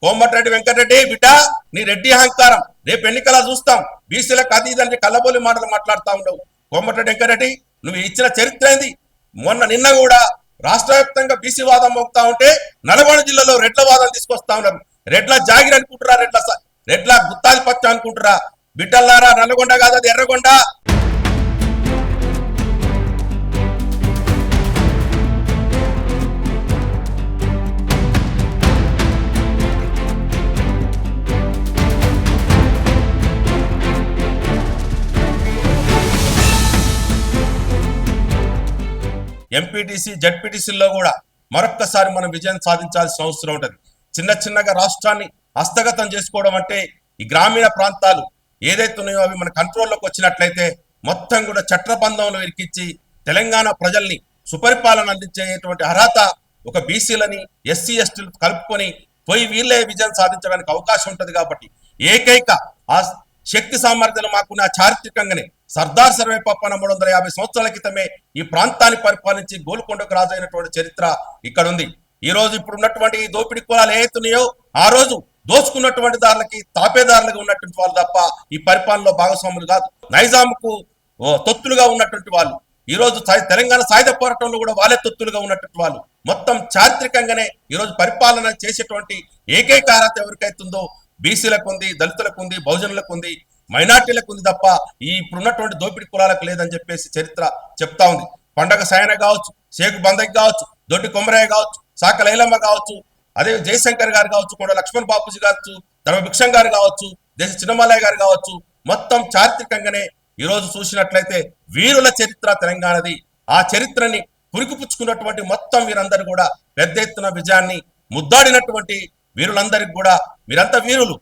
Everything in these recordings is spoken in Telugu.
కోమటిరెడ్డి వెంకటరెడ్డి బిడ్డ నీ రెడ్డి అహంకారం రేపు ఎన్నికల చూస్తాం. బీసీలకు అతీతంటే కళ్ళబోలి మాటలు మాట్లాడుతూ ఉండవు. కోమటిరెడ్డి వెంకటరెడ్డి నువ్వు ఇచ్చిన చరిత్ర ఏంది? నిన్న కూడా రాష్ట్ర వ్యాప్తంగా బీసీ వాదం మోపుతా ఉంటే నల్గొండ జిల్లాలో రెడ్ల వాదం తీసుకొస్తా ఉన్నారు. రెడ్ల జాగిరి అనుకుంటురా, రెడ్ల గుత్తాధిపత్యం అనుకుంటురా? బిడ్డల్లారా, నల్గొండ కాదు అది ఎర్రగొండ. ఎంపీటీసీ జడ్పీటీసీల్లో కూడా మరొక్కసారి మనం విజయం సాధించాల్సిన అవసరం ఉంటుంది. చిన్నగా రాష్ట్రాన్ని హస్తగతం చేసుకోవడం అంటే ఈ గ్రామీణ ప్రాంతాలు ఏదైతే ఉన్నాయో అవి మన కంట్రోల్లోకి వచ్చినట్లయితే మొత్తం కూడా చట్టబంధంలో ఇరికించి తెలంగాణ ప్రజల్ని సుపరిపాలన అందించేటువంటి అర్హత ఒక బీసీలని ఎస్సీ ఎస్టీలు కలుపుకొని పోయి వీళ్ళే విజయం సాధించడానికి అవకాశం ఉంటుంది. కాబట్టి ఏకైక ఆ శక్తి సామర్థ్యాలు మాకున్న చారిత్రకంగానే సర్దార్ సర్వేపప్పన 350 సంవత్సరాల క్రితమే ఈ ప్రాంతాన్ని పరిపాలించి గోల్కొండకు రాజు అయినటువంటి చరిత్ర ఇక్కడ ఉంది. ఈ రోజు ఇప్పుడు ఉన్నటువంటి ఈ దోపిడీ కులాలు ఏవైతున్నాయో ఆ రోజు దోచుకున్నటువంటి దారులకి తాపేదారులుగా ఉన్నటువంటి వాళ్ళు తప్ప ఈ పరిపాలనలో భాగస్వాములు కాదు. నైజాంకు తొత్తులుగా ఉన్నటువంటి వాళ్ళు ఈ రోజు తెలంగాణ సాయుధ పోరాటంలో కూడా వాళ్ళే తొత్తులుగా ఉన్నటువంటి వాళ్ళు. మొత్తం చారిత్రకంగానే ఈరోజు పరిపాలన చేసేటువంటి ఏకైక అర్హత ఎవరికైతుందో బీసీలకు ఉంది, దళితులకు ఉంది, బహుజనులకు ఉంది, మైనార్టీలకు ఉంది తప్ప ఈ ఇప్పుడున్నటువంటి దోపిడీ కులాలకు లేదని చెప్పేసి చరిత్ర చెప్తా ఉంది. పండగ సాయన కావచ్చు, షేక్ బందక్ కావచ్చు, దొడ్డి కొమరయ్య కావచ్చు, సాక లైలమ్మ కావచ్చు, అదే జయశంకర్ గారు కావచ్చు, కొండ లక్ష్మణ్ బాపూజీ కావచ్చు, ధర్మభిక్షం గారు కావచ్చు, దేశ చిన్నమల్లయ్య గారు కావచ్చు, మొత్తం చారిత్రకంగానే ఈరోజు చూసినట్లయితే వీరుల చరిత్ర తెలంగాణది. ఆ చరిత్రని పురికిపుచ్చుకున్నటువంటి మొత్తం వీరందరూ కూడా పెద్ద ఎత్తున విజయాన్ని ముద్దాడినటువంటి వీరులందరికీ కూడా మీరంతా వీరులు.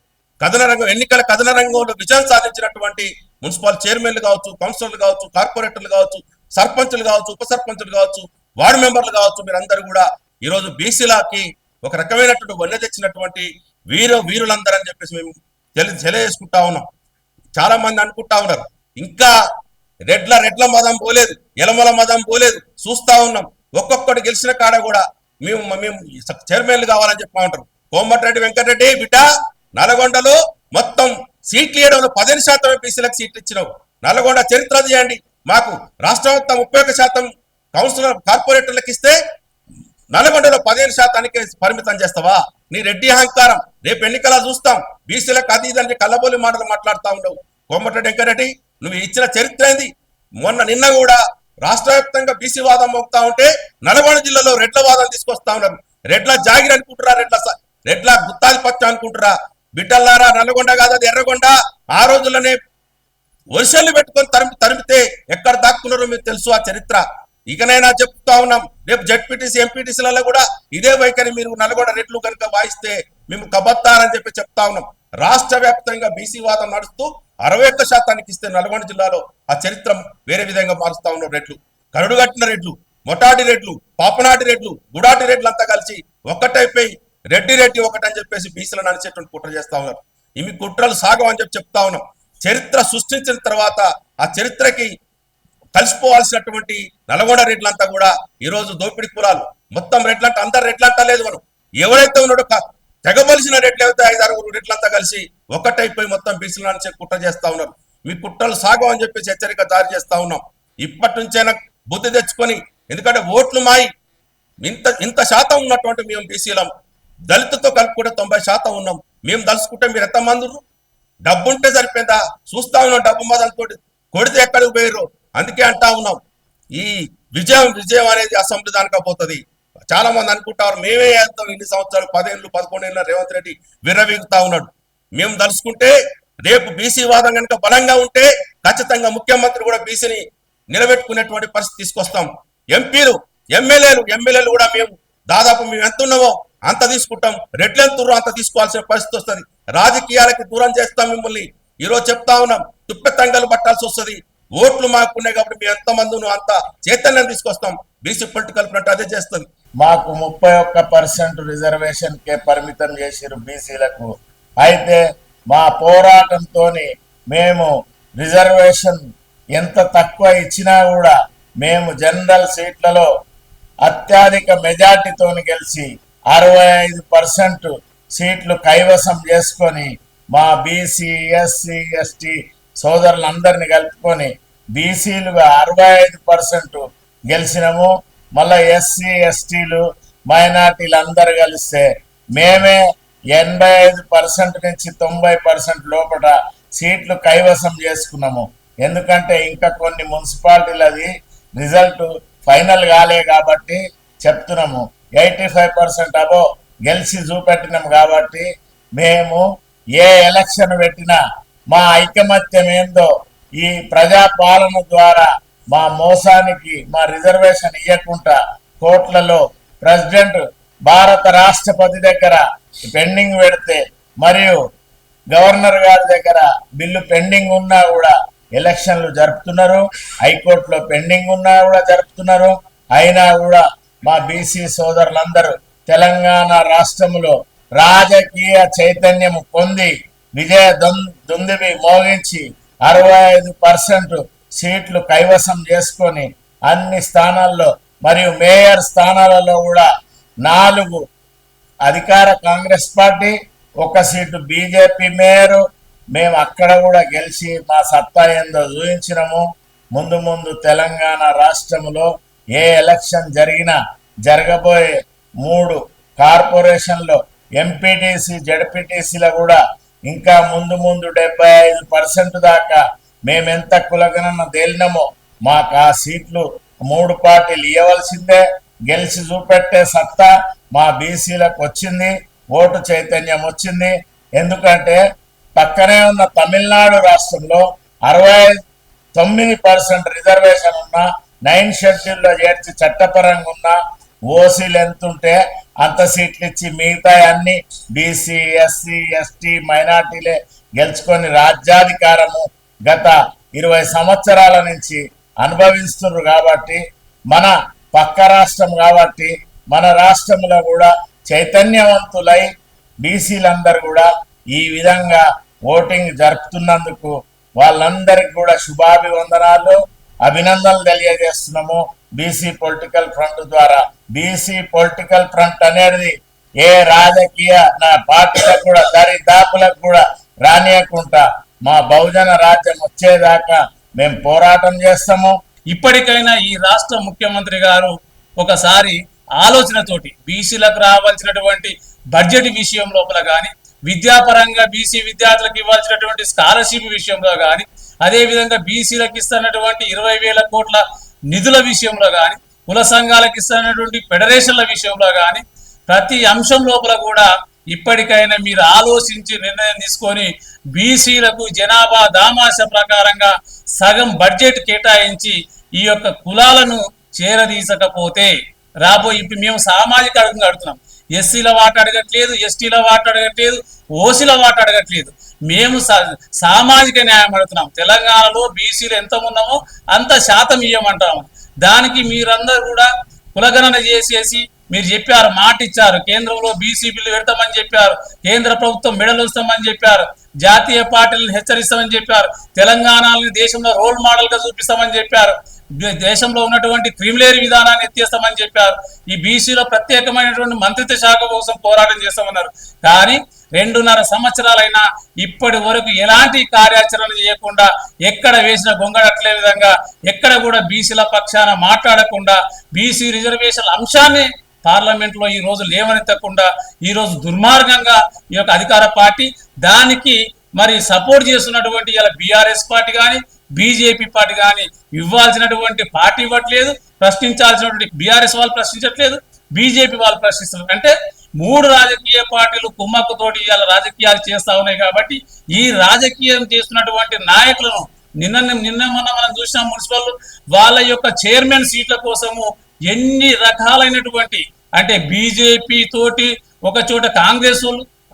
ఎన్నికల కథన రంగంలో విజయం సాధించినటువంటి మున్సిపల్ చైర్మన్లు కావచ్చు, కౌన్సిలర్లు కావచ్చు, కార్పొరేటర్లు కావచ్చు, సర్పంచులు కావచ్చు, ఉప సర్పంచులు కావచ్చు, వార్డు మెంబర్లు కావచ్చు, మీరందరూ కూడా ఈరోజు బీసీలకి ఒక రకమైనటువంటి వన్నె తెచ్చినటువంటి వీరులందరూ అని చెప్పేసి మేము తెలియజేసుకుంటా ఉన్నాం. చాలా మంది అనుకుంటా ఉన్నారు ఇంకా రెడ్ల మదం పోలేదు, ఎలమల మదం పోలేదు, చూస్తా ఉన్నాం. ఒక్కొక్కటి గెలిచిన కాడ కూడా మేము చైర్మన్లు కావాలని చెప్పా ఉంటారు. కోమటిరెడ్డి వెంకటరెడ్డి బిడ్డ నల్గొండలో మొత్తం సీట్లు ఇవ్వడంలో 15% బీసీలకు సీట్లు ఇచ్చినావు. నల్గొండ చరిత్ర చేయండి. మాకు రాష్ట్రం మొత్తం 31% కౌన్సిలర్ కార్పొరేటర్లకు ఇస్తే నల్గొండలో 15%కే పరిమితం చేస్తావా? నీ రెడ్డి అహంకారం రేపు ఎన్నికల చూస్తాం. బీసీలకు అతీతంటే కళ్ళబోలి మాటలు మాట్లాడుతూ ఉండవు. కోమటిరెడ్డి వెంకటరెడ్డి నువ్వు ఇచ్చిన చరిత్ర ఏంది? నిన్న కూడా రాష్ట్ర వ్యాప్తంగా బీసీ వాదం మోపుతా ఉంటే నల్గొండ జిల్లాలో రెడ్ల వాదం తీసుకొస్తా ఉన్నారు. రెడ్ల జాగిరి అనుకుంటురా, రెడ్ల గుత్తాధిపత్యం అనుకుంటురా? బిడ్డల్లారా, నల్గొండ కాదు అది ఎర్రగొండ. ఆ రోజుల్లోనే వర్షాలు పెట్టుకొని తరిమితే ఎక్కడ దాక్కున్నారో మీకు తెలుసు ఆ చరిత్ర. ఇకనైనా చెప్తా ఉన్నాం, రేపు జడ్పీటీసీ ఎంపీటీసీలలో కూడా ఇదే వైఖరి మీరు నల్గొండ రెడ్లు కనుక వాయిస్తే మేము కబత్తారని చెప్తా ఉన్నాం. రాష్ట్ర వ్యాప్తంగా బీసీ వాదం నడుస్తూ 61% ఇస్తే నల్గొండ జిల్లాలో ఆ చరిత్ర వేరే విధంగా మారుస్తా ఉన్నాం. రెడ్లు, కరుడుగట్టిన రెడ్లు, మొటాటి రెడ్లు, పాపనాటి రెడ్లు, గుడాటి రెడ్లు అంతా కలిసి ఒక్కటైపోయి రెడ్డి ఒకటని చెప్పేసి బీసీలను అనిచేటువంటి కుట్ర చేస్తా ఉన్నారు. ఇవి కుట్రలు సాగం అని చెప్తా ఉన్నాం. చరిత్ర సృష్టించిన తర్వాత ఆ చరిత్రకి కలిసిపోవాల్సినటువంటి నల్గొండ రెడ్లంతా కూడా ఈరోజు దోపిడీ కులాలు మొత్తం రెడ్లంటే అందరు రెడ్లంటా లేదు. మనం ఎవరైతే ఉన్నాడో తెగబలిసిన రెడ్లు అయితే 5-6 రెడ్లంతా కలిసి ఒక్కటైపోయి మొత్తం బీసీలను అనిచే కుట్ర చేస్తా ఉన్నారు. మీ కుట్రలు సాగం అని చెప్పేసి హెచ్చరిక జారీ చేస్తా ఉన్నాం. ఇప్పటి నుంచైనా బుద్ధి తెచ్చుకొని, ఎందుకంటే ఓట్లు మాయి ఇంత శాతం ఉన్నటువంటి మేము బీసీలం, దళితులతో కలుపుకుంటే 90% ఉన్నాం. మేము దలుచుకుంటే మీరు ఎంతమంది? డబ్బు ఉంటే సరిపోయిందా? చూస్తా ఉన్నాం డబ్బు మదంతో కొడితే ఎక్కడికి పోయారు. అందుకే అంటా ఉన్నాం ఈ విజయం అనేది అసంవిధానిక పోతుంది. చాలా మంది అనుకుంటారు మేమే వేస్తాం ఇన్ని సంవత్సరాలు 10 ఏళ్ళు 11 ఏళ్ళ రేవంత్ రెడ్డి విర్రవీగుతా ఉన్నాడు. మేము దలుచుకుంటే రేపు బీసీ వాదం కనుక బలంగా ఉంటే ఖచ్చితంగా ముఖ్యమంత్రి కూడా బీసీని నిలబెట్టుకునేటువంటి పరిస్థితి తీసుకొస్తాం. ఎంపీలు ఎమ్మెల్యేలు కూడా మేము ఎంత ఉన్నామో అంత తీసుకుంటాం. రెడ్లెంతుర్రో అంత తీసుకోవాల్సిన పరిస్థితి వస్తుంది. రాజకీయాలకి దూరం చేస్తాం మిమ్మల్ని. ఈరోజు చెప్తా ఉన్నాం, తుప్పెతంగలు పట్టాల్సి వస్తుంది. ఓట్లు మాకున్నాయి కాబట్టి మేము ఎంతమంది అంత చైతన్యం తీసుకొస్తాం. బీసీ పొలిటికల్ ఫ్రంట్ అదే చేస్తుంది. మాకు 31% రిజర్వేషన్ కే పరిమితం చేసిరు బీసీలకు. అయితే మా పోరాటంతో మేము రిజర్వేషన్ ఎంత తక్కువ ఇచ్చినా కూడా మేము జనరల్ సీట్లలో అత్యధిక మెజార్టీతో గెలిచి 65% సీట్లు కైవసం చేసుకొని మా బీసీ ఎస్సీ ఎస్టీ సోదరులందరినీ కలుపుకొని బీసీలుగా 65% గెలిచినాము. మళ్ళీ ఎస్సీ ఎస్టీలు మైనార్టీలు అందరు కలిస్తే మేమే 85% నుంచి 90% లోపల సీట్లు కైవసం చేసుకున్నాము. ఎందుకంటే ఇంకా కొన్ని మున్సిపాలిటీలు అది రిజల్ట్ ఫైనల్ కాలే కాబట్టి చెప్తున్నాము. 85% అబో గెలిచి చూపెట్టినాం కాబట్టి మేము ఏ ఎలక్షన్ పెట్టినా మా ఐకమత్యం ఏందో ఈ ప్రజాపాలన ద్వారా మా మోసానికి మా రిజర్వేషన్ ఇవ్వకుండా కోట్లలో ప్రెసిడెంట్ భారత రాష్ట్రపతి దగ్గర పెండింగ్ పెడితే మరియు గవర్నర్ గారి దగ్గర బిల్లు పెండింగ్ ఉన్నా కూడా ఎలక్షన్లు జరుపుతున్నారు. హైకోర్టులో పెండింగ్ ఉన్నా కూడా జరుపుతున్నారు. అయినా కూడా మా బీసీ సోదరులందరూ తెలంగాణ రాష్ట్రంలో రాజకీయ చైతన్యం పొంది విజయ దుందుబి మోగించి 65% సీట్లు కైవసం చేసుకొని అన్ని స్థానాల్లో మరియు మేయర్ స్థానాలలో కూడా 4 అధికార Congress party, 1 seat BJP mayor. మేము అక్కడ కూడా గెలిచి మా సత్తా ఏందో చూపించినాము. ముందు ముందు తెలంగాణ రాష్ట్రంలో ఏ ఎలక్షన్ జరిగినా జరగబోయే 3 కార్పొరేషన్లో ఎంపీటీసీ జడ్పీటీసీలో కూడా ఇంకా ముందు 75% దాకా మేమెంత కులగణన తేలినామో మాకు ఆ సీట్లు 3 పార్టీలు ఇవ్వవలసిందే. గెలిచి చూపెట్టే సత్తా మా బీసీలకు వచ్చింది. ఓటు చైతన్యం వచ్చింది. ఎందుకంటే పక్కనే ఉన్న తమిళనాడు రాష్ట్రంలో 69% రిజర్వేషన్ ఉన్న 9 షెడ్యూల్లో చేర్చి చట్టపరంగా ఉన్న ఓసీలు ఎంతుంటే అంత సీట్లు ఇచ్చి మిగతా అన్ని బీసీ ఎస్సీ ఎస్టీ మైనార్టీలే గెలుచుకొని రాజ్యాధికారము గత 20 సంవత్సరాల నుంచి అనుభవిస్తున్నారు. కాబట్టి మన పక్క రాష్ట్రం కాబట్టి మన రాష్ట్రంలో కూడా చైతన్యవంతులై బీసీలందరూ కూడా ఈ విధంగా ఓటింగ్ జరుపుతున్నందుకు వాళ్ళందరికీ కూడా శుభాభివందనాలు, అభినందనలు తెలియజేస్తున్నాము. బీసీ పొలిటికల్ ఫ్రంట్ ద్వారా బీసీ పొలిటికల్ ఫ్రంట్ అనేది ఏ రాజకీయ పార్టీలకు కూడా దరిదాపులకు కూడా రానియకుండా మా బహుజన రాజ్యం వచ్చేదాకా మేము పోరాటం చేస్తాము. ఇప్పటికైనా ఈ రాష్ట్ర ముఖ్యమంత్రి గారు ఒకసారి ఆలోచనతోటి బీసీలకు రావాల్సినటువంటి బడ్జెట్ విషయం లోపల కానీ, విద్యాపరంగా బీసీ విద్యార్థులకు ఇవ్వాల్సినటువంటి స్కాలర్షిప్ విషయంలో కానీ, అదేవిధంగా బీసీలకు ఇస్తున్నటువంటి 20,000 కోట్ల నిధుల విషయంలో కానీ, కుల సంఘాలకు ఇస్తున్నటువంటి ఫెడరేషన్ల విషయంలో కానీ, ప్రతి అంశం లోపల కూడా ఇప్పటికైనా మీరు ఆలోచించి నిర్ణయం తీసుకొని బీసీలకు జనాభా దామాష ప్రకారంగా సగం బడ్జెట్ కేటాయించి ఈ యొక్క కులాలను చేరదీసకపోతే రాబోయే ఇప్పుడు మేము సామాజిక అడుగు అడుగుతున్నాం. ఎస్సీల వాట అడగట్లేదు, ఎస్టీల వాట అడగట్లేదు, ఓసీల వాట అడగట్లేదు. మేము సామాజిక న్యాయం అడుగుతున్నాం. తెలంగాణలో బీసీలు ఎంత ఉన్నామో అంత శాతం ఇవ్వమంటాము. దానికి మీరందరూ కూడా కులగణన చేసేసి మీరు చెప్పారు, మాట ఇచ్చారు, కేంద్రంలో బీసీ బిల్లు పెడతామని చెప్పారు, కేంద్ర ప్రభుత్వం మెడలు వస్తామని చెప్పారు, జాతీయ పార్టీలను హెచ్చరిస్తామని చెప్పారు, తెలంగాణని దేశంలో రోల్ మోడల్ గా చూపిస్తామని చెప్పారు, దేశంలో ఉన్నటువంటి క్రిమిలేరీ విధానాన్ని ఎత్తేస్తామని చెప్పారు, ఈ బీసీలో ప్రత్యేకమైనటువంటి మంత్రిత్వ శాఖ కోసం పోరాటం చేస్తామన్నారు. కానీ 2.5 సంవత్సరాలైనా ఇప్పటి వరకు ఎలాంటి కార్యాచరణ చేయకుండా, ఎక్కడ వేసిన గొంగడట్లే విధంగా ఎక్కడ కూడా బీసీల పక్షాన మాట్లాడకుండా, బీసీ రిజర్వేషన్ అంశాన్ని పార్లమెంట్ లో ఈ రోజు లేవనెత్తకుండా ఈ రోజు దుర్మార్గంగా ఈ యొక్క అధికార పార్టీ దానికి మరి సపోర్ట్ చేస్తున్నటువంటి ఇలా బీఆర్ఎస్ పార్టీ కానీ బీజేపీ పార్టీ కానీ ఇవ్వాల్సినటువంటి పార్టీ ఇవ్వట్లేదు, ప్రశ్నించాల్సినటువంటి బీఆర్ఎస్ వాళ్ళు ప్రశ్నించట్లేదు, బీజేపీ వాళ్ళు ప్రశ్నిస్తున్నారు. అంటే 3 రాజకీయ పార్టీలు కుమ్మక్కుతోటి ఇవాళ రాజకీయాలు చేస్తా ఉన్నాయి. కాబట్టి ఈ రాజకీయం చేస్తున్నటువంటి నాయకులను నిన్న మొన్న మనం చూసిన మున్సిపల్ వాళ్ళ యొక్క చైర్మన్ సీట్ల కోసము ఎన్ని రకాలైనటువంటి అంటే బీజేపీ తోటి ఒక చోట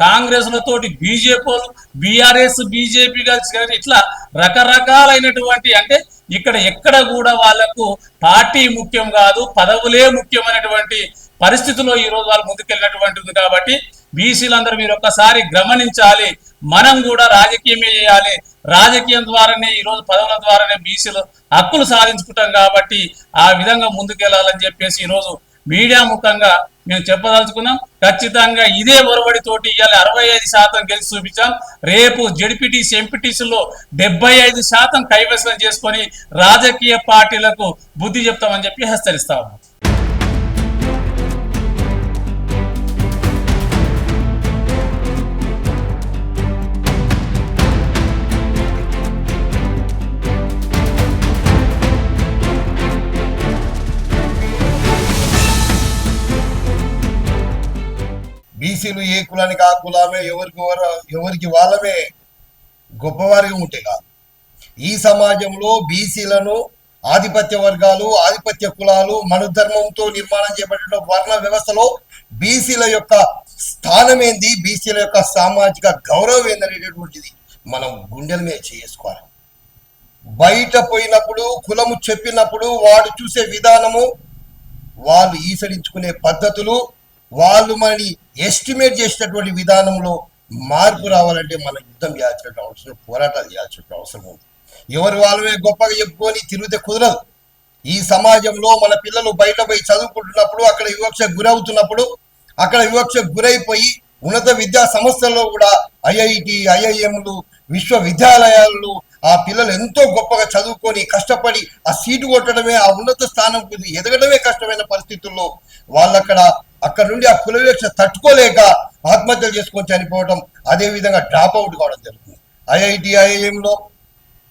కాంగ్రెస్లతోటి బీజేపీ వాళ్ళు, బీఆర్ఎస్ బీజేపీ కలిసి ఇట్లా రకరకాలైనటువంటి అంటే ఇక్కడ ఎక్కడ కూడా వాళ్లకు పార్టీ ముఖ్యం కాదు, పదవులే ముఖ్యమైనటువంటి పరిస్థితుల్లో ఈ రోజు వాళ్ళు ముందుకెళ్ళినటువంటిది. కాబట్టి బీసీలందరూ మీరు ఒక్కసారి గమనించాలి. మనం కూడా రాజకీయమే చేయాలి. రాజకీయం ద్వారానే ఈ రోజు పదవుల ద్వారానే బీసీలు హక్కులు సాధించుకుంటాం. కాబట్టి ఆ విధంగా ముందుకెళ్లాలని చెప్పేసి ఈ రోజు మీడియా ముఖంగా మేము చెప్పదలుచుకున్నాం. ఖచ్చితంగా ఇదే ఒరవడితోటి ఇవాళ 65% గెలిచి చూపించాం. రేపు జడ్పీటీసీ ఎంపీటీసీలో 75% కైవసం చేసుకొని రాజకీయ పార్టీలకు బుద్ధి చెప్తామని చెప్పి హెచ్చరిస్తా ఉన్నాం. బీసీలు ఏ కులానికి ఆ కులమే, ఎవరికి వాళ్ళమే గొప్పవారిగా ఉంటే కాదు. ఈ సమాజంలో బీసీలను ఆధిపత్య వర్గాలు, ఆధిపత్య కులాలు, మనుధర్మంతో నిర్మాణం చేపట్టిన వర్ణ వ్యవస్థలో బీసీల యొక్క స్థానం ఏంది, బీసీల యొక్క సామాజిక గౌరవం ఏందనేటటువంటిది మనం గుండెల మీద చేసుకోవాలి. బయట పోయినప్పుడు కులము చెప్పినప్పుడు వాడు చూసే విధానము, వాళ్ళు ఈసడించుకునే పద్ధతులు, వాళ్ళు మనని ఎస్టిమేట్ చేసినటువంటి విధానంలో మార్పు రావాలంటే మనం యుద్ధం చేయాల్సిన అవసరం, పోరాటాలు చేయాల్సిన అవసరం ఉంది. ఎవరు వాళ్ళమే గొప్పగా చెప్పుకొని తిరిగితే కుదరదు. ఈ సమాజంలో మన పిల్లలు బయట పోయి చదువుకుంటున్నప్పుడు, అక్కడ వివక్షకు గురవుతున్నప్పుడు, అక్కడ వివక్షకు గురైపోయి ఉన్నత విద్యా సంస్థల్లో కూడా ఐఐటి, ఐఐఎంలు, విశ్వవిద్యాలయాలు ఆ పిల్లలు ఎంతో గొప్పగా చదువుకొని కష్టపడి ఆ సీటు కొట్టడమే, ఆ ఉన్నత స్థానం ఎదగడమే కష్టమైన పరిస్థితుల్లో అక్కడ నుండి ఆ కుల వివక్ష తట్టుకోలేక ఆత్మహత్యలు చేసుకొని చనిపోవడం, అదేవిధంగా డ్రాప్ అవుట్ కావడం జరుగుతుంది. ఐఐటి, ఐఐఎంలో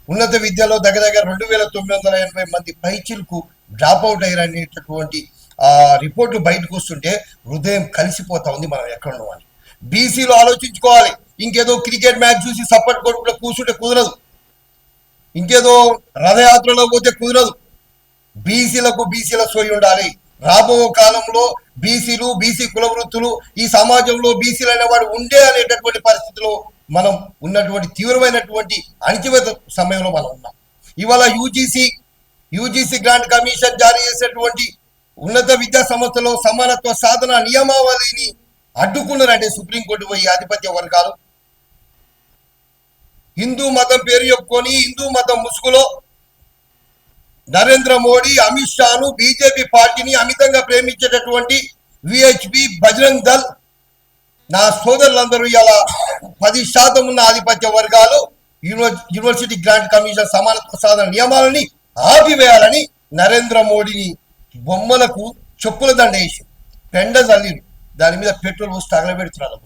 ఉన్నత విద్యలో దగ్గర 2980 మంది పైచిలకు డ్రాప్ అవుట్ అయ్యారనేటటువంటి ఆ రిపోర్ట్లు బయటకు వస్తుంటే హృదయం కలిసిపోతా ఉంది. మనం ఎక్కడ ఉన్నామని బీసీలో ఆలోచించుకోవాలి. ఇంకేదో క్రికెట్ మ్యాచ్ చూసి సపోర్ట్ కొడుకుంటే కూర్చుంటే కుదరదు, ఇంకేదో రథయాత్రలో పోతే కుదరదు. బీసీల సోయి ఉండాలి. రాబో కాలంలో బీసీలు, బీసీ కుల వృత్తులు ఈ సమాజంలో బీసీలు అనేవాడు ఉండే అనేటటువంటి పరిస్థితిలో మనం ఉన్నటువంటి తీవ్రమైనటువంటి అణచివేత సమయంలో మనం ఉన్నాం. ఇవాళ యూజీసీ గ్రాంట్ కమిషన్ జారీ చేసేటువంటి ఉన్నత విద్యా సంస్థలో సమానత్వ సాధన నియమావళిని అడ్డుకున్నారంటే సుప్రీంకోర్టు పోయి ఆధిపత్య వర్గాలు హిందూ మతం పేరు చెప్పుకొని హిందూ మతం ముసుగులో నరేంద్ర మోడీ, అమిత్ షాను, బీజేపీ పార్టీని అమితంగా ప్రేమించేటటువంటి విహెచ్పి, బజరంగ్ దళ్ నా సోదరులందరూ ఇలా 10% ఉన్న ఆధిపత్య వర్గాలు యూనివర్సిటీ గ్రాంట్ కమిషన్ సమానత్వ సాధన నియమాలని ఆపివేయాలని నరేంద్ర మోడీని బొమ్మలకు చెప్పుల దండ వేసి పెండ జల్లిరు, దాని మీద పెట్రోల్ పోసి తగలబెడుతున్నారు.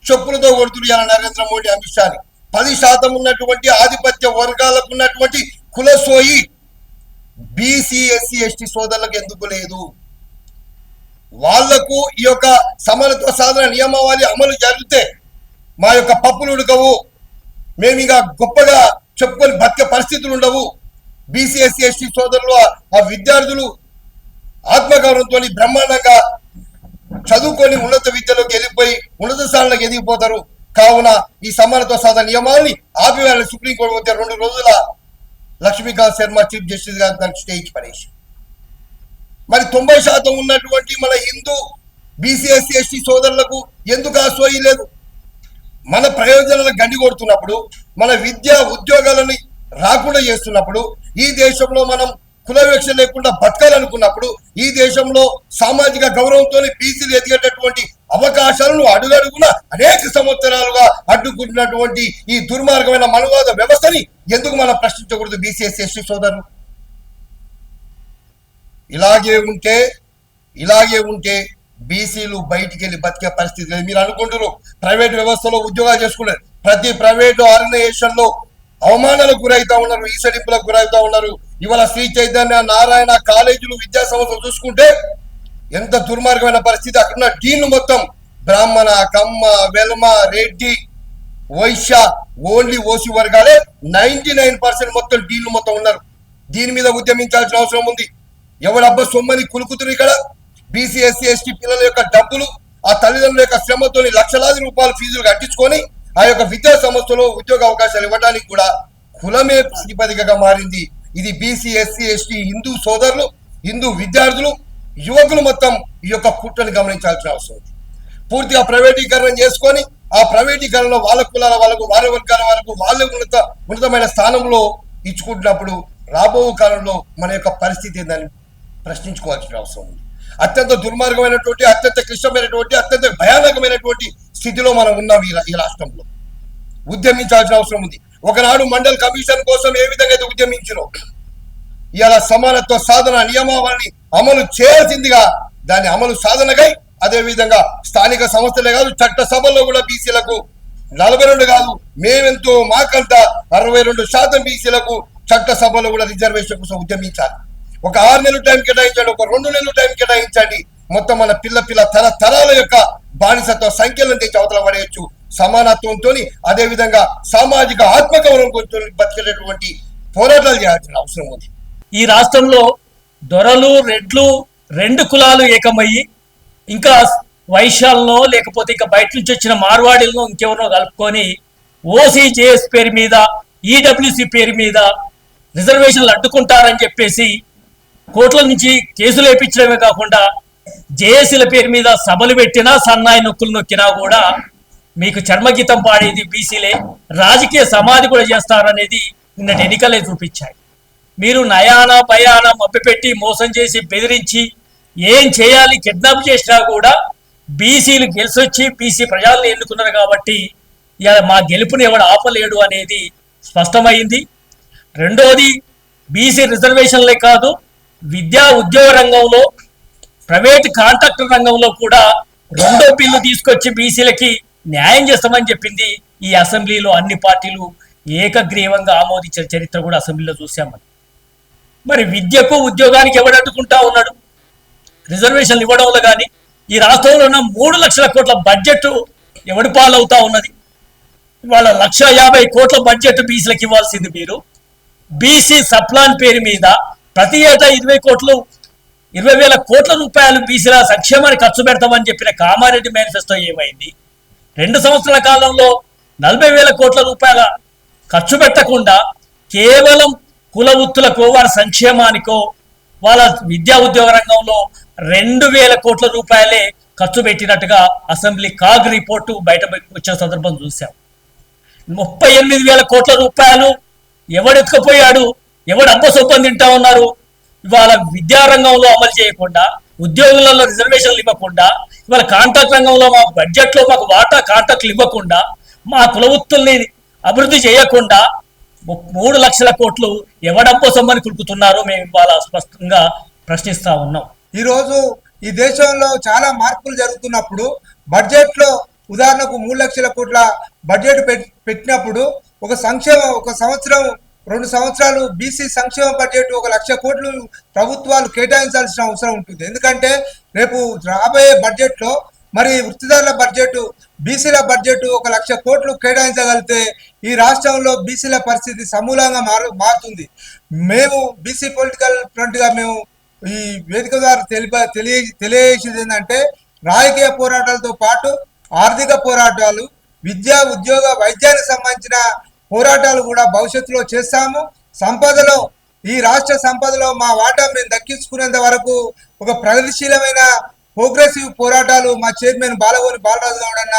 చెప్పులతో కొడుతున్నారు ఇలా నరేంద్ర మోడీ, అమిత్ షాని. 10% ఉన్నటువంటి ఆధిపత్య వర్గాలకు ఉన్నటువంటి కులసోయి బీసీ, ఎస్సీ, ఎస్టీ సోదరులకు ఎందుకు లేదు? వాళ్లకు ఈ యొక్క సమానత్వ సాధన నియమావళి అమలు జరిగితే మా యొక్క పప్పులు ఉడకవు, మేము ఇక గొప్పగా చెప్పుకొని బతికే పరిస్థితులు ఉండవు. బీసీ, ఎస్సీ, ఎస్టీ సోదరులు, ఆ విద్యార్థులు ఆత్మగౌరవంతో బ్రహ్మాండంగా చదువుకొని ఉన్నత విద్యలోకి వెళ్ళిపోయి ఉన్నత స్థానాలకు ఎదిగిపోతారు. కావున ఈ సమానత్వ సాధన నియమాన్ని ఆపివేయాలని సుప్రీంకోర్టు పోతే 2 రోజుల లక్ష్మీకాంత్ శర్మ చీఫ్ జస్టిస్ గారు దానికి స్టే ఇచ్చి పడేసి, మరి 90% ఉన్నటువంటి మన హిందూ బీసీ, ఎస్సీ, ఎస్టీ సోదరులకు ఎందుకు ఆ సోయి లేదు? మన ప్రయోజనాలను గండి కొడుతున్నప్పుడు, మన విద్యా ఉద్యోగాలని రాకుండా చేస్తున్నప్పుడు, ఈ దేశంలో మనం కుల వివక్ష లేకుండా బతకాలనుకున్నప్పుడు, ఈ దేశంలో సామాజిక గౌరవంతో బీసీలు ఎదిగేటటువంటి అవకాశాలను అడుగడుగున అనేక సంవత్సరాలుగా అడ్డుకుంటున్నటువంటి ఈ దుర్మార్గమైన మనువాద వ్యవస్థని ఎందుకు మనం ప్రశ్నించకూడదు? బీసీ, ఎస్సీ, ఎస్టీ సోదరులు ఇలాగే ఉంటే బీసీలు బయటికి వెళ్ళి బతికే పరిస్థితి లేదు. మీరు అనుకుంటారు ప్రైవేట్ వ్యవస్థలో ఉద్యోగాలు చేసుకున్నారు, ప్రతి ప్రైవేట్ ఆర్గనైజేషన్ లో అవమానాలకు గురవుతా ఉన్నారు, ఈసడింపులకు గురవుతా ఉన్నారు. ఇవాళ శ్రీ చైతన్య నారాయణ కాలేజీలు, విద్యా సంస్థలు చూసుకుంటే ఎంత దుర్మార్గమైన పరిస్థితి. అక్కడున్న డీన్లు మొత్తం బ్రాహ్మణ, కమ్మ, వెల్మ, రెడ్డి, వైశ్య, ఓన్లీ ఓసీ వర్గాలే 99% మొత్తం డీన్లు మొత్తం ఉన్నారు. దీని మీద ఉద్యమించాల్సిన అవసరం ఉంది. ఎవడబ్బా సొమ్మని కులుకుతున్నారు ఇక్కడ? బీసీ, ఎస్సీ, ఎస్టీ పిల్లల యొక్క డబ్బులు, ఆ తల్లిదండ్రుల యొక్క శ్రమతోని లక్షలాది రూపాయలు ఫీజులు కట్టించుకొని ఆ యొక్క విద్యా సంస్థలో ఉద్యోగ అవకాశాలు ఇవ్వడానికి కూడా కులమే ప్రాతిపదికగా మారింది. ఇది బీసీ, ఎస్సీ, ఎస్టీ హిందూ సోదరులు, హిందూ విద్యార్థులు, యువకులు మొత్తం ఈ యొక్క కుట్రను గమనించాల్సిన అవసరం ఉంది. పూర్తిగా ప్రైవేటీకరణ చేసుకొని ఆ ప్రైవేటీకరణలో వాళ్ళ కులాల వాళ్ళకు, వాళ్ళ వర్గాల వాళ్ళకు వాళ్ళ ఉన్నతమైన స్థానంలో ఇచ్చుకుంటున్నప్పుడు రాబో కాలంలో మన యొక్క పరిస్థితి ఏందని ప్రశ్నించుకోవాల్సిన అవసరం ఉంది. అత్యంత దుర్మార్గమైనటువంటి, అత్యంత క్లిష్టమైనటువంటి, అత్యంత భయానకమైనటువంటి స్థితిలో మనం ఉన్నాం ఈ రాష్ట్రంలో. ఉద్యమించాల్సిన అవసరం ఉంది. ఒకనాడు మండల్ కమిషన్ కోసం ఏ విధంగా అయితే ఉద్యమించినో, ఇవాళ సమానత్వ సాధన నియమావళిని అమలు చేయాల్సిందిగా దాని అమలు సాధనకై, అదే విధంగా స్థానిక సంస్థలే కాదు చట్టసభల్లో కూడా బీసీలకు 42 కాదు, మేమెంతో మాకంత 62% బీసీలకు చట్టసభలో కూడా రిజర్వేషన్ కోసం ఉద్యమించాలి. ఒక 6 నెలలు టైం కేటాయించండి, ఒక 2 నెలలు టైం కేటాయించండి. మొత్తం మన పిల్ల తరాల యొక్క బానిసత్వ సంఖ్యలను తెచ్చి అవతల పడేయచ్చు. సమానత్వంతో, అదే విధంగా సామాజిక ఆత్మగౌరవంతో బతికేటటువంటి పోరాటాలు చేయాల్సిన అవసరం ఉంది. ఈ రాష్ట్రంలో దొరలు, రెడ్లు 2 కులాలు ఏకమయ్యి, ఇంకా వైశ్యాలను లేకపోతే ఇంకా బయట నుంచి వచ్చిన మార్వాడీలను ఇంకెవరో కలుపుకొని ఓసీజేఎస్ పేరు మీద, ఈడబ్ల్యూసి పేరు మీద రిజర్వేషన్లు అడ్డుకుంటారని చెప్పేసి కోర్టుల నుంచి కేసులు వేయించడమే కాకుండా జేఏసీల పేరు మీద సభలు పెట్టినా, సన్నాయి నొక్కులు నొక్కినా కూడా మీకు చర్మగీతం పాడేది బీసీలే, రాజకీయ సమాధి కూడా చేస్తారనేది నిన్నటి ఎన్నికలే చూపించాయి. మీరు నయాన భయాన మభ్యపెట్టి మోసం చేసి బెదిరించి ఏం చేయాలి కిడ్నాప్ చేసినా కూడా బీసీలు గెలిచొచ్చి బీసీ ప్రజలను ఎన్నుకున్నారు కాబట్టి ఇలా మా గెలుపుని ఎవడు ఆపలేడు అనేది స్పష్టమైంది. రెండోది, బీసీ రిజర్వేషన్లే కాదు, విద్యా ఉద్యోగ రంగంలో, ప్రైవేట్ కాంట్రాక్టర్ రంగంలో కూడా 2వ బిల్లు తీసుకొచ్చి బీసీలకి న్యాయం చేస్తామని చెప్పింది ఈ అసెంబ్లీలో అన్ని పార్టీలు ఏకగ్రీవంగా ఆమోదించిన చరిత్ర కూడా అసెంబ్లీలో చూసామని. మరి విద్యకు ఉద్యోగానికి ఎవడు అడ్డుకుంటా ఉన్నాడు? రిజర్వేషన్లు ఇవ్వడంలో కానీ ఈ రాష్ట్రంలో ఉన్న 3 లక్షల కోట్ల బడ్జెట్ ఎవడి పాలవుతా ఉన్నది? ఇవాళ 1,50,000 కోట్ల బడ్జెట్ బీసీలకు ఇవ్వాల్సింది మీరు బీసీ సప్లాన్ పేరు మీద ప్రతి ఏటా 20,000 కోట్ల రూపాయలు బీసీల సంక్షేమానికి ఖర్చు పెడతామని చెప్పిన కామారెడ్డి మేనిఫెస్టో ఏమైంది? 2 సంవత్సరాల కాలంలో 40,000 కోట్ల రూపాయల ఖర్చు పెట్టకుండా కేవలం కుల వృత్తులకు, వారి సంక్షేమానికో, వాళ్ళ విద్యా ఉద్యోగ రంగంలో 2,000 కోట్ల రూపాయలే ఖర్చు పెట్టినట్టుగా అసెంబ్లీ కాగ్ రిపోర్టు బయట వచ్చిన సందర్భం చూసాం. 38,000 కోట్ల రూపాయలు ఎవడెత్తుకుపోయాడు, ఎవడు అబ్బసొప్పని తింటా ఉన్నారు? ఇవాళ విద్యారంగంలో అమలు చేయకుండా, ఉద్యోగులలో రిజర్వేషన్లు ఇవ్వకుండా, ఇవాళ కాంట్రాక్ట్ రంగంలో మా బడ్జెట్లో మాకు వాటా కాంట్రాక్ట్లు ఇవ్వకుండా, మా కులవృత్తుల్ని అభివృద్ధి చేయకుండా 3 లక్షల కోట్లు ఎవడబ్బో సొమ్మని కులుకుతున్నారో మేము ఇవాళ స్పష్టంగా ప్రశ్నిస్తా ఉన్నాం. ఈరోజు ఈ దేశంలో చాలా మార్పులు జరుగుతున్నప్పుడు బడ్జెట్లో ఉదాహరణకు 3 లక్షల కోట్ల బడ్జెట్ పెట్టినప్పుడు ఒక సంవత్సరం 2 సంవత్సరాలు బీసీ సంక్షేమ బడ్జెట్ 1 లక్ష కోట్లు ప్రభుత్వాలు కేటాయించాల్సిన అవసరం ఉంటుంది. ఎందుకంటే రేపు రాబోయే బడ్జెట్లో మరి వృత్తిదారుల బడ్జెట్, బీసీల బడ్జెట్ 1 లక్ష కోట్లు కేటాయించగలిగితే ఈ రాష్ట్రంలో బీసీల పరిస్థితి సమూలంగా మారుతుంది. మేము బీసీ పొలిటికల్ ఫ్రంట్గా మేము ఈ వేదిక ద్వారా తెలియజేసేది ఏంటంటే, రాజకీయ పోరాటాలతో పాటు ఆర్థిక పోరాటాలు, విద్యా ఉద్యోగ వైద్యానికి సంబంధించిన పోరాటాలు కూడా భవిష్యత్తులో చేస్తాము. సంపదలో, ఈ రాష్ట్ర సంపదలో మా వాటా మేము దక్కించుకునేంత వరకు ఒక ప్రగతిశీలమైన ప్రోగ్రెసివ్ పోరాటాలు మా చైర్మన్ బాలగోని బాలరాజు గౌడ్ అన్న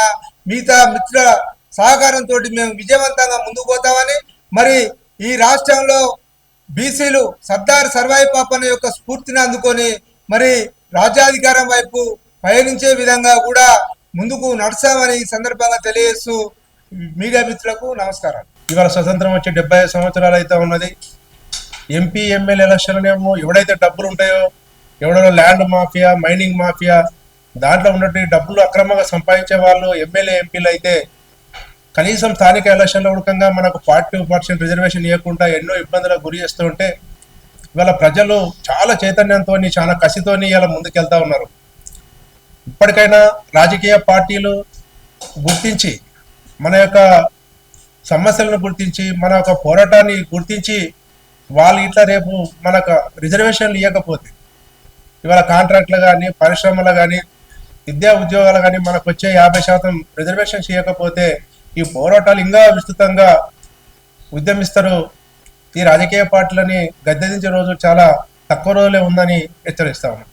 మిగతా మిత్రుల సహకారంతో మేము విజయవంతంగా ముందుకు పోతామని, మరి ఈ రాష్ట్రంలో బీసీలు సర్దార్ సర్వాయి పాపన్న యొక్క స్ఫూర్తిని అందుకొని మరి రాజ్యాధికారం వైపు పయనించే విధంగా కూడా ముందుకు నడుస్తామని ఈ సందర్భంగా తెలియజేస్తూ మీడియా మిత్రులకు నమస్కారం. ఇవాళ స్వతంత్రం వచ్చి 75 సంవత్సరాలు అయితే ఉన్నది. ఎంపీ ఎమ్మెల్యే ఎలక్షన్లేమో ఎవడైతే డబ్బులు ఉంటాయో, ఎవడో ల్యాండ్ మాఫియా, మైనింగ్ మాఫియా, దాంట్లో ఉన్నట్టు డబ్బులు అక్రమంగా సంపాదించే వాళ్ళు ఎమ్మెల్యే ఎంపీలు అయితే కనీసం స్థానిక ఎలక్షన్ల ఉడకంగా మనకు 42% రిజర్వేషన్ ఇవ్వకుండా ఎన్నో ఇబ్బందులకు గురి చేస్తూ ఉంటే ఇవాళ ప్రజలు చాలా చైతన్యంతో, చాలా కసితో ఇలా ముందుకెళ్తా ఉన్నారు. ఇప్పటికైనా రాజకీయ పార్టీలు గుర్తించి, మన యొక్క సమస్యలను గుర్తించి, మన యొక్క పోరాటాన్ని గుర్తించి వాళ్ళు ఇట్లా రేపు మనకు రిజర్వేషన్లు ఇవ్వకపోతే, ఇవాళ కాంట్రాక్ట్లు కానీ, పరిశ్రమలు కానీ, విద్యా ఉద్యోగాలు కానీ మనకు వచ్చే 50% రిజర్వేషన్స్ ఇవ్వకపోతే ఈ పోరాటాలు ఇంకా విస్తృతంగా ఉద్యమిస్తారు. ఈ రాజకీయ పార్టీలని గద్దెదించే రోజు చాలా తక్కువ రోజులే ఉందని హెచ్చరిస్తా ఉన్నాం.